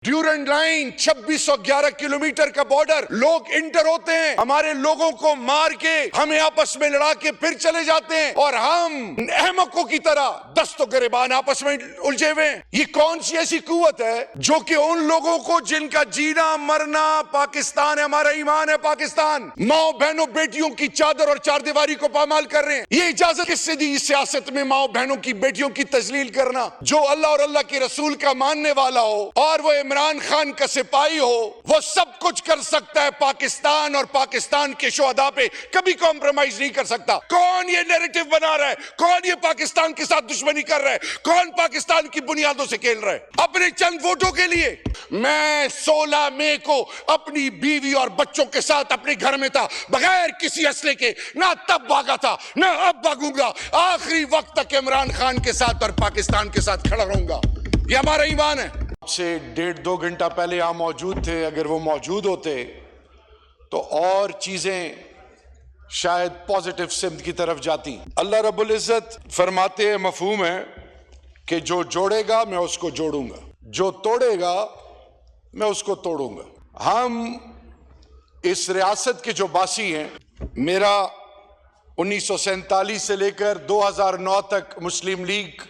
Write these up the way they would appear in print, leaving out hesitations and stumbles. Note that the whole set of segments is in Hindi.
ड्यूरेंट लाइन 2611 किलोमीटर का बॉर्डर, लोग इंटर होते हैं, हमारे लोगों को मार के हमें आपस में लड़ा के फिर चले जाते हैं और हम अहमकों की तरह दस्तों गिरबान आपस में उलझे हुए हैं। ये कौन सी ऐसी कुव्वत है जो कि उन लोगों को जिनका जीना मरना पाकिस्तान है, हमारा ईमान है पाकिस्तान, माओ बहनों बेटियों की चादर और चार दीवारी को पामाल कर रहे हैं। ये इजाजत किससे दी इस सियासत में माओ बहनों की बेटियों की तजलील करना? जो अल्लाह और अल्लाह के रसूल का मानने वाला हो और वो इमरान खान का सिपाही हो, वो सब कुछ कर सकता है, पाकिस्तान और पाकिस्तान के शुहदा पे कभी कॉम्प्रोमाइज नहीं कर सकता। कौन ये नैरेटिव बना रहा है? कौन ये पाकिस्तान के साथ दुश्मनी कर रहा है? कौन पाकिस्तान की बुनियादों से खेल रहा है अपने चंद वोटों के लिए? मैं 16 मई को अपनी बीवी और बच्चों के साथ अपने घर में था, बगैर किसी असले के, ना तब भागा था ना अब भागूंगा, आखिरी वक्त तक इमरान खान के साथ और पाकिस्तान के साथ खड़ा रहूंगा। ये हमारा ईमान है। से 1.5-2 घंटा पहले यहां मौजूद थे, अगर वो मौजूद होते तो और चीजें शायद पॉजिटिव सिम्त की तरफ जाती। अल्लाह रब्बुल इज्जत फरमाते हैं, मफहूम है कि जो जोड़ेगा मैं उसको जोड़ूंगा, जो तोड़ेगा मैं उसको तोड़ूंगा। हम इस रियासत के जो बासी हैं, मेरा 1947 से लेकर 2009 तक मुस्लिम लीग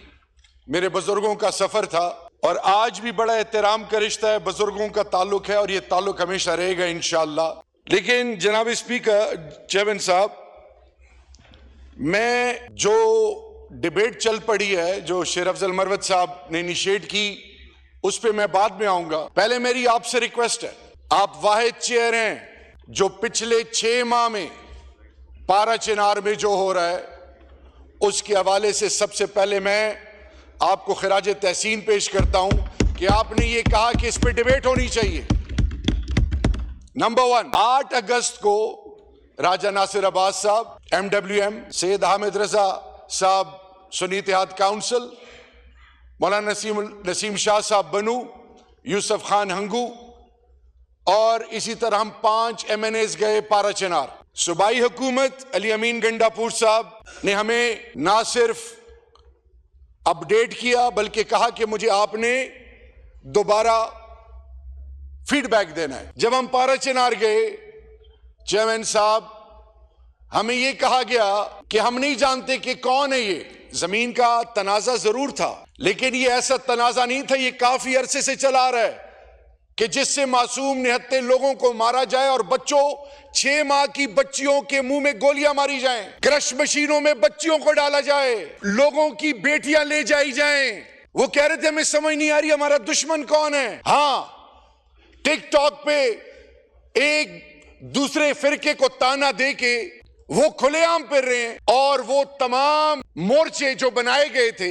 मेरे बुजुर्गों का सफर था और आज भी बड़ा एहतराम का रिश्ता है, बुजुर्गों का ताल्लुक है और ये ताल्लुक हमेशा रहेगा इंशाअल्लाह। लेकिन जनाब स्पीकर, चेयरमैन साहब, मैं जो डिबेट चल पड़ी है जो शेर अफजल मरवत साहब ने इनिशिएट की, उस पर मैं बाद में आऊंगा। पहले मेरी आपसे रिक्वेस्ट है, आप वाहिद चेयर हैं जो पिछले 6 माह में पारा चिनार में जो हो रहा है उसके हवाले से सबसे पहले मैं आपको खिराज तहसीन पेश करता हूं कि आपने ये कहा कि इस पे डिबेट होनी चाहिए। नंबर 1, 8 अगस्त को राजा नासिर अब्बास साहब, MWM, सैयद हामिद रजा साहब, सुन्नी इत्तेहाद काउंसिल, मौलाना नसीम शाह साहब बनू, यूसुफ खान हंगू और इसी तरह हम 5 MNAs गए पारा चिनार। सूबाई हुकूमत अली अमीन गंडापुर साहब ने हमें ना सिर्फ अपडेट किया बल्कि कहा कि मुझे आपने दोबारा फीडबैक देना है। जब हम पारा चिनार गए, चेयरमैन साहब, हमें यह कहा गया कि हम नहीं जानते कि कौन है ये। जमीन का तनाजा जरूर था लेकिन ये ऐसा तनाजा नहीं था, ये काफी अरसे से चला रहा है कि जिससे मासूम निहत्ते लोगों को मारा जाए और बच्चों, 6 माह की बच्चियों के मुंह में गोलियां मारी जाएं, क्रश मशीनों में बच्चियों को डाला जाए, लोगों की बेटियां ले जाई जाएं। वो कह रहे थे हमें समझ नहीं आ रही हमारा दुश्मन कौन है। हां, टिकटॉक पे एक दूसरे फिरके को ताना दे के वो खुलेआम फिर रहे हैं और वो तमाम मोर्चे जो बनाए गए थे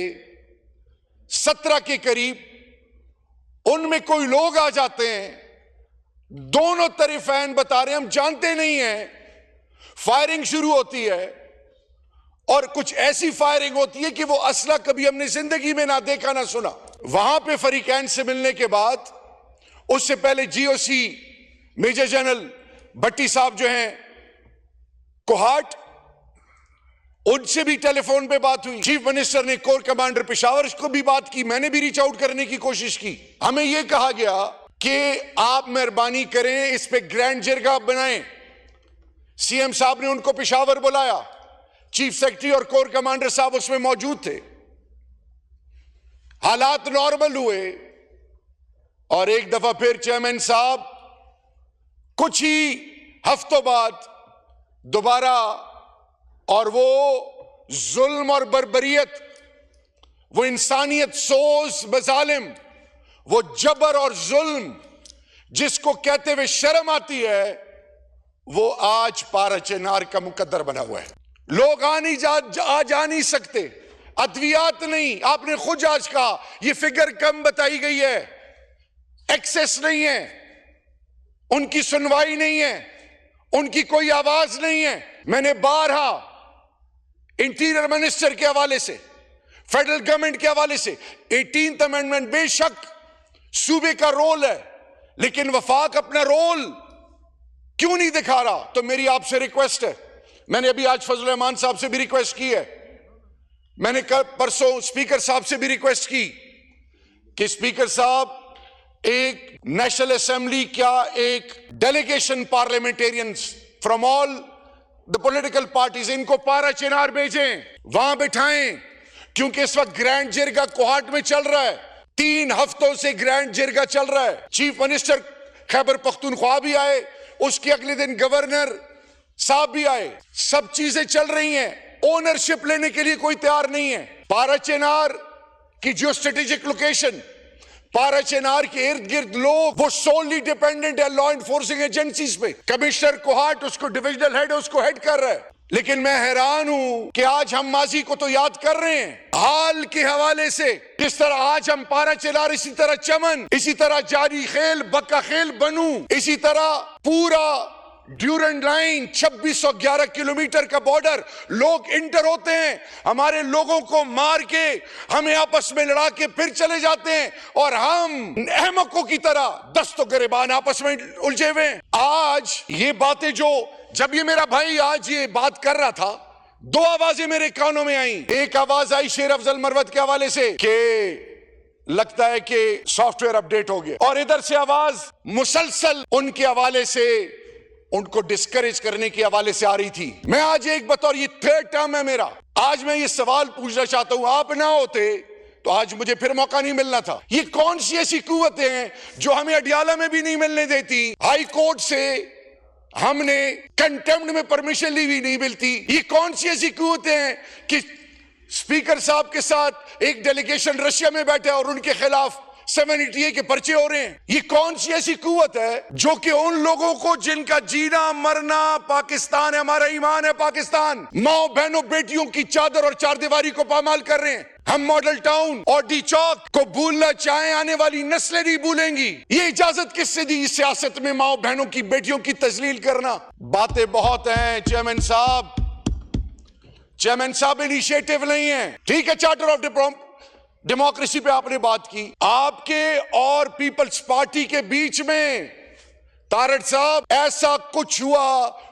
17 के करीब, उनमें कोई लोग आ जाते हैं, दोनों तरफैन बता रहे हैं हम जानते नहीं हैं, फायरिंग शुरू होती है और कुछ ऐसी फायरिंग होती है कि वो असला कभी हमने जिंदगी में ना देखा ना सुना। वहां पे फरीकैन से मिलने के बाद, उससे पहले GOC मेजर जनरल भट्टी साहब जो हैं कोहाट, उनसे भी टेलीफोन पे बात हुई। चीफ मिनिस्टर ने कोर कमांडर पेशावर को भी बात की, मैंने भी रीच आउट करने की कोशिश की। हमें यह कहा गया कि आप मेहरबानी करें इस पे ग्रैंड जरगा बनाएं। CM साहब ने उनको पेशावर बुलाया, चीफ सेक्रेटरी और कोर कमांडर साहब उसमें मौजूद थे। हालात नॉर्मल हुए और एक दफा फिर चेयरमैन साहब कुछ ही हफ्तों बाद दोबारा, और वो जुल्म और बर्बरियत, वो इंसानियत सोज मजालिम, वो जबर और जुल्म जिसको कहते हुए शर्म आती है, वो आज पारा चिनार का मुकद्दर बना हुआ है। लोग आ जा नहीं सकते, अद्वियात नहीं, आपने खुद आज कहा ये फिगर कम बताई गई है, एक्सेस नहीं है, उनकी सुनवाई नहीं है, उनकी कोई आवाज नहीं है। मैंने बारहा इंटीरियर मिनिस्टर के हवाले से, फेडरल गवर्नमेंट के हवाले से, 18th अमेंडमेंट बेशक सूबे का रोल है लेकिन वफाक अपना रोल क्यों नहीं दिखा रहा? तो मेरी आपसे रिक्वेस्ट है, मैंने अभी आज फजल रहमान साहब से भी रिक्वेस्ट की है, मैंने कल परसों स्पीकर साहब से भी रिक्वेस्ट की कि स्पीकर साहब एक नेशनल असेंबली क्या एक delegation parliamentarians from all the political parties, इनको पारा चिनार भेजें, वहां बिठाएं, क्योंकि इस वक्त ग्रैंड जिरगा कोहाट में चल रहा है। 3 हफ्तों से ग्रैंड जिरगा चल रहा है। चीफ मिनिस्टर खैबर पख्तूनख्वा भी आए, उसके अगले दिन गवर्नर साहब भी आए, सब चीजें चल रही हैं। ओनरशिप लेने के लिए कोई तैयार नहीं है। पारा चिनार की जियो स्ट्रेटेजिक लोकेशन, पारा चिनार के इर्द गिर्द लोग, वो सोलली डिपेंडेंट है लॉ एनफोर्सिंग एजेंसीज पे। कमिश्नर कोहाट उसको डिविजनल हेड उसको हेड कर रहा है। लेकिन मैं हैरान हूं कि आज हम माजी को तो याद कर रहे हैं, हाल के हवाले से जिस तरह आज हम पारा चिनार, इसी तरह चमन, इसी तरह जारी खेल, बक्का खेल, बनू, इसी तरह पूरा ड्यूरेंट लाइन 2611 किलोमीटर का बॉर्डर, लोग इंटर होते हैं, हमारे लोगों को मार के हमें आपस में लड़ा के फिर चले जाते हैं, और हम अहमकों की तरह दस्तों गिरेबान आपस में उलझे हुए हैं। आज ये बातें जो, जब ये मेरा भाई आज ये बात कर रहा था, 2 आवाजें मेरे कानों में आई। एक आवाज आई शेर अफजल मरवत के हवाले से कि लगता है कि सॉफ्टवेयर अपडेट हो गया, और इधर से आवाज मुसलसल उनके हवाले से, उनको डिस्करेज करने के हवाले से आ रही थी। मैं आज एक बतौर, ये 3rd टर्म है मेरा, आज मैं ये सवाल पूछना चाहता हूं, आप ना होते तो आज मुझे फिर मौका नहीं मिलना था। ये कौन सी ऐसी कुव्वतें हैं जो हमें अडियाला में भी नहीं मिलने देती, हाई कोर्ट से हमने कंटेम्प्ट में परमिशन ली हुई नहीं मिलती। ये कौन सी ऐसी कुव्वतें हैं कि स्पीकर साहब के साथ एक डेलीगेशन रशिया में बैठे और उनके खिलाफ 788 के पर्चे हो रहे हैं। ये कौन सी ऐसी कुव्वत है जो कि उन लोगों को जिनका जीना मरना पाकिस्तान है, हमारा ईमान है पाकिस्तान, माओ बहनों बेटियों की चादर और चारदीवारी को पामाल कर रहे हैं। हम मॉडल टाउन और डी चौक को भूलना चाहें, आने वाली नस्लें नहीं भूलेंगी। ये इजाजत किससे दी इस सियासत में माओ बहनों की बेटियों की तजलील करना? बातें बहुत हैं चेयरमैन साहब इनिशिएटिव नहीं है। ठीक है, चार्टर ऑफ डेमोक्रेसी पे आपने बात की, आपके और पीपल्स पार्टी के बीच में तारड़ साहब ऐसा कुछ हुआ,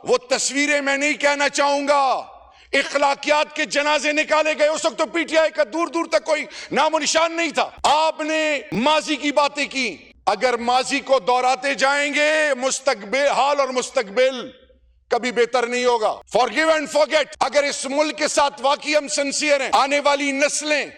वो तस्वीरें मैं नहीं कहना चाहूंगा। इखलाकियात के जनाजे निकाले गए, उस वक्त तो पीटीआई का दूर दूर तक कोई नामो निशान नहीं था। आपने माजी की बातें की, अगर माजी को दोहराते जाएंगे मुस्तकबिल, हाल और मुस्तकबिल कभी बेहतर नहीं होगा। फॉरगिव एंड फॉरगेट, अगर इस मुल्क के साथ वाकई हम सिंसियर हैं, आने वाली नस्लें,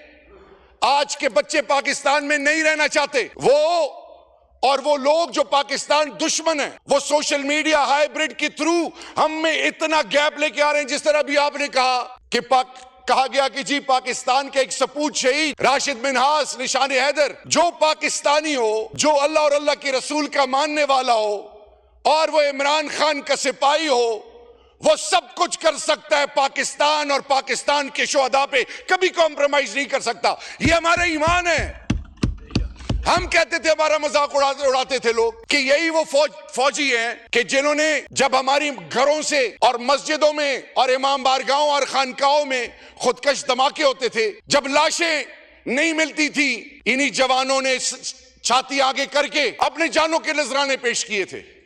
आज के बच्चे पाकिस्तान में नहीं रहना चाहते, वो लोग जो पाकिस्तान दुश्मन है, वो सोशल मीडिया हाइब्रिड के थ्रू हम में इतना गैप लेके आ रहे हैं। जिस तरह भी आपने कहा कि कहा गया कि जी पाकिस्तान के एक सपूत शहीद राशिद मिन्हास निशान हैदर, जो पाकिस्तानी हो, जो अल्लाह और अल्लाह के रसूल का मानने वाला हो, और वो इमरान खान का सिपाही हो, वो सब कुछ कर सकता है। पाकिस्तान और पाकिस्तान के शुहदा पे कभी कॉम्प्रोमाइज नहीं कर सकता। ये हमारा ईमान है। हम कहते थे, हमारा मजाक उड़ाते थे लोग कि यही वो फौजी हैं कि जिन्होंने जब हमारी घरों से और मस्जिदों में और इमाम बारगाहों और खानकाहों में खुदकश धमाके होते थे, जब लाशें नहीं मिलती थी, इन्हीं जवानों ने छाती आगे करके अपने जानों के नजराने पेश किए थे।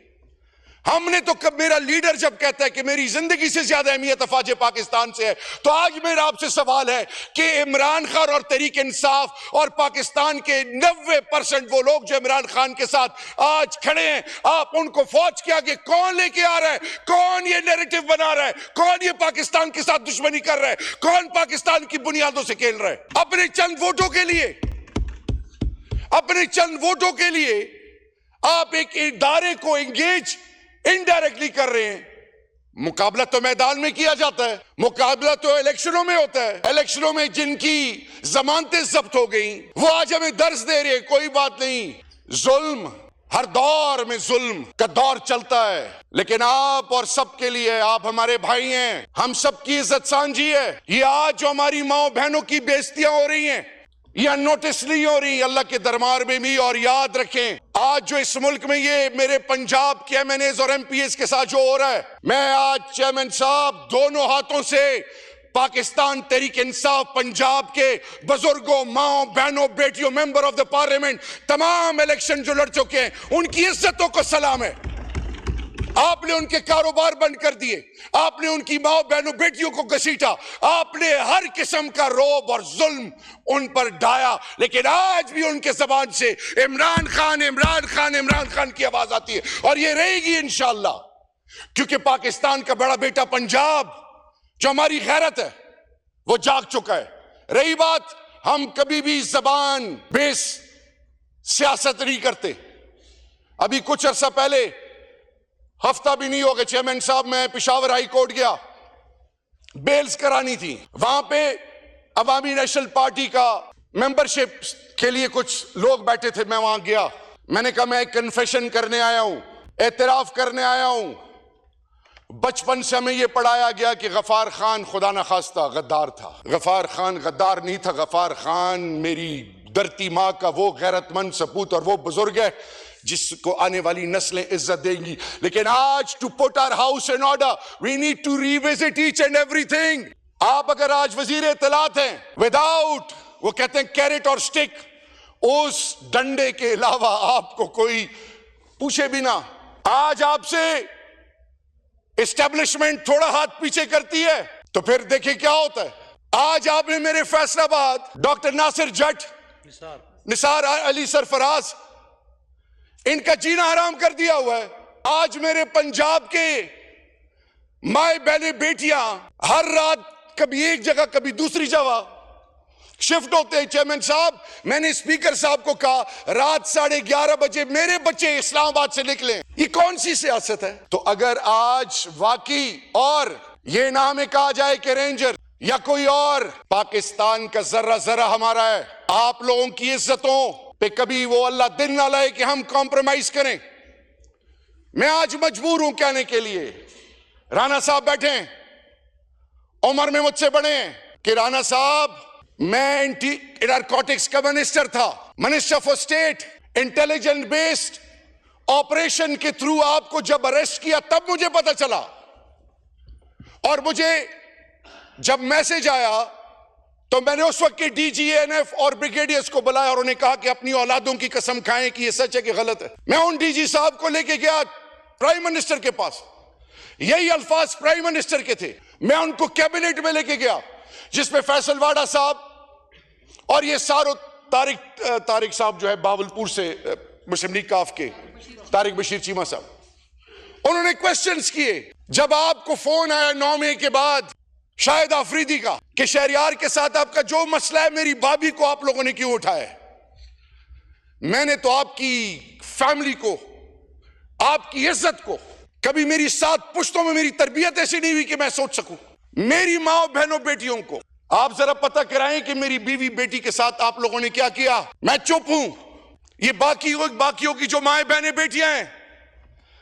हमने तो कब, मेरा लीडर जब कहता है कि मेरी जिंदगी से ज्यादा अहमियत अफवाज पाकिस्तान से है, तो आज मेरा आपसे सवाल है कि इमरान खान और तहरीक इंसाफ और पाकिस्तान के 90% वो लोग जो इमरान खान के साथ आज खड़े हैं, आप उनको फौज के आगे कौन लेके आ रहा है? कौन ये नैरेटिव बना रहा है? कौन ये पाकिस्तान के साथ दुश्मनी कर रहा है? कौन पाकिस्तान की बुनियादों से खेल रहा है? अपने चंद वोटों के लिए, अपने चंद वोटों के लिए आप एक इदारे को एंगेज इनडायरेक्टली कर रहे हैं। मुकाबला तो मैदान में किया जाता है, मुकाबला तो इलेक्शनों में होता है। इलेक्शनों में जिनकी जमानतें जब्त हो गई, वो आज हमें दर्ज दे रहे हैं। कोई बात नहीं, जुल्म, हर दौर में जुल्म का दौर चलता है, लेकिन आप और सबके लिए, आप हमारे भाई हैं, हम सबकी इज्जत सांझी है। ये आज जो हमारी माओ बहनों की बेइज्जतियां हो रही हैं, या नोटिस नहीं हो रही अल्लाह के दरबार में भी। और याद रखें, आज जो इस मुल्क में ये मेरे पंजाब के MNAs और MPs के साथ जो हो रहा है, मैं आज चेयरमैन साहब दोनों हाथों से पाकिस्तान तहरीक इंसाफ पंजाब के बुजुर्गों, माओ बहनों, बेटियों, मेंबर ऑफ द पार्लियामेंट, तमाम इलेक्शन जो लड़ चुके हैं, उनकी इज्जतों को सलाम है। आपने उनके कारोबार बंद कर दिए, आपने उनकी माओ बहनों बेटियों को घसीटा, आपने हर किस्म का रौब और जुल्म उन पर ढाया, लेकिन आज भी उनके जबान से इमरान खान इमरान खान इमरान खान की आवाज आती है और ये रहेगी इंशाअल्लाह, क्योंकि पाकिस्तान का बड़ा बेटा पंजाब जो हमारी गैरत है वो जाग चुका है। रही बात, हम कभी भी जबान बेस सियासत नहीं करते। अभी कुछ अर्सा पहले, हफ्ता भी नहीं हो गया चेयरमैन साहब, मैं पेशावर हाई कोर्ट गया, बेल्स करानी थी। वहां पे अवामी नेशनल पार्टी का मेंबरशिप के लिए कुछ लोग बैठे थे, मैं वहां गया। मैंने कहा मैं एक कन्फेशन करने आया हूं, एतराफ करने आया हूं। बचपन से हमें यह पढ़ाया गया कि गफार खान खुदा न खास्ता गद्दार था। गफार खान गद्दार नहीं था, गफार खान मेरी धरती माँ का वो गैरतमंद सपूत और वो बुजुर्ग है जिसको आने वाली नस्लें इज्जत देंगी। लेकिन आज to put our house in order we need to revisit each and everything. आप अगर आज वजीर इत्तलात हैं, विदाउट, वो कहते हैं कैरेट और स्टिक, उस डंडे के अलावा आपको कोई पूछे भी ना, आज आपसे एस्टेब्लिशमेंट थोड़ा हाथ पीछे करती है तो फिर देखिए क्या होता है। आज आपने मेरे फैसलाबाद डॉक्टर नासिर जट, निसार अली सरफराज, इनका जीना हराम कर दिया हुआ है। आज मेरे पंजाब के माए बहने बेटियां हर रात कभी एक जगह कभी दूसरी जगह शिफ्ट होते हैं। चेयरमैन साहब, मैंने स्पीकर साहब को कहा रात 11:30 बजे मेरे बच्चे इस्लामाबाद से निकले। ये कौन सी सियासत है? तो अगर आज वाकई और ये ना हमें कहा जाए कि रेंजर या कोई और, पाकिस्तान का जर्रा जर्रा हमारा है। आप लोगों की इज्जतों पे कभी वो अल्लाह दिन ना लाए कि हम कॉम्प्रोमाइज करें। मैं आज मजबूर हूं कहने के लिए, राणा साहब बैठे हैं, उम्र में मुझसे बड़े हैं, कि राणा साहब मैं एंटी नारकोटिक्स का मिनिस्टर था, minister for state. Intelligent based operation के थ्रू आपको जब अरेस्ट किया तब मुझे पता चला, और मुझे जब मैसेज आया तो मैंने उस वक्त के DGANF और ब्रिगेडियर्स को बुलाया और उन्हें कहा कि अपनी औलादों की कसम खाएं कि ये सच है कि गलत है। मैं उन DG साहब को लेके गया प्राइम मिनिस्टर के पास, यही अल्फाज प्राइम मिनिस्टर के थे। मैं उनको कैबिनेट में लेके गया जिसमें फैसल वाडा साहब और ये सारो तारिक साहब जो है बावलपुर से, मुस्लिम लीग काफ के तारिक बशीर चीमा साहब, उन्होंने क्वेश्चंस किए। जब आपको फोन आया 9 मई के बाद शाहिद आफरीदी का कि शहरियार के साथ आपका जो मसला है, मेरी भाभी को आप लोगों ने क्यों उठाया? मैंने तो आपकी फैमिली को, आपकी इज्जत को, कभी मेरी 7 पुश्तों में मेरी तरबियत ऐसी नहीं हुई कि मैं सोच सकूं। मेरी माँ बहनों बेटियों को आप जरा पता कराएं कि मेरी बीवी बेटी के साथ आप लोगों ने क्या किया। मैं चुप हूं, ये बाकियों की जो माए बहने बेटियां हैं।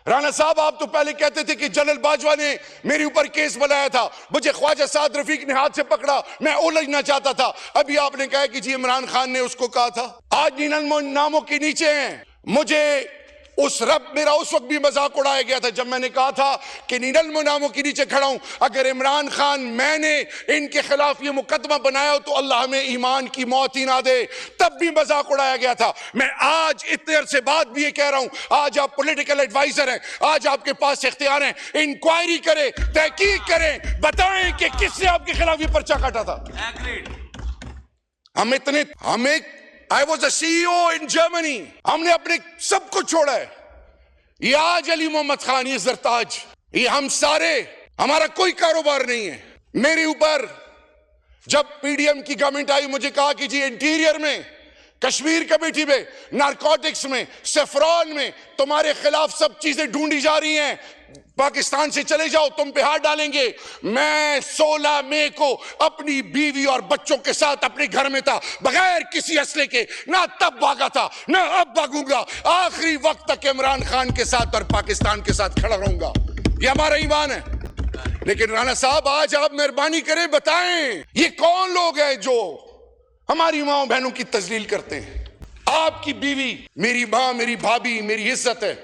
राणा साहब, आप तो पहले कहते थे कि जनरल बाजवा ने मेरे ऊपर केस बनाया था, मुझे ख्वाजा साद रफीक ने हाथ से पकड़ा, मैं उलझना चाहता था। अभी आपने कहा कि जी इमरान खान ने उसको कहा था। आज नीनल नामों के नीचे हैं। मुझे उस रब, मेरा उस वक्त भी मजाक उड़ाया गया था जब मैंने कहा था कि नीनल नामों के नीचे खड़ा हूं। अगर इमरान खान, मैंने इनके खिलाफ ये मुकदमा बनाया हो तो अल्लाह हमें ईमान की मौत ही ना दे, तब भी मजाक उड़ाया गया था। मैं आज इतने अरसे बाद भी ये कह रहा हूं, आज आप पॉलिटिकल एडवाइजर हैं, आज आपके पास इख्तियार हैं, इंक्वायरी करें, तहकीक करें, बताएं कि किसने आपके खिलाफ ये पर्चा काटा था। हमें I was a CEO in Germany, हमने अपने सब कुछ छोड़ा है। ये आज अली मोहम्मद खान, ये जरताज, ये हम सारे, हमारा कोई कारोबार नहीं है। मेरे ऊपर जब PDM की गवर्नमेंट आई, मुझे कहा कि जी इंटीरियर में, कश्मीर कमेटी में, नारकोटिक्स में, सेफ्रॉन में तुम्हारे खिलाफ सब चीजें ढूंढी जा रही हैं, पाकिस्तान से चले जाओ, तुम पे हाथ डालेंगे। मैं 16 मई को अपनी बीवी और बच्चों के साथ अपने घर में था, बगैर किसी असले के, ना तब भागा था ना अब भागूंगा। आखिरी वक्त तक इमरान खान के साथ और पाकिस्तान के साथ खड़ा रहूंगा, ये हमारा ईमान है। लेकिन राणा साहब, आज आप मेहरबानी करें, बताएं ये कौन लोग हैं जो हमारी माओ बहनों की तजलील करते हैं? आपकी बीवी मेरी मां, मेरी भाभी, मेरी इज्जत है,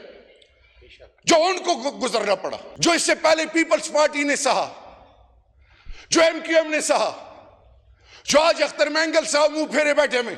जो उनको गुजरना पड़ा, जो इससे पहले पीपल्स पार्टी ने सहा, जो MQM ने सहा, जो आज अख्तर मैंगल साहब मुंह फेरे बैठे में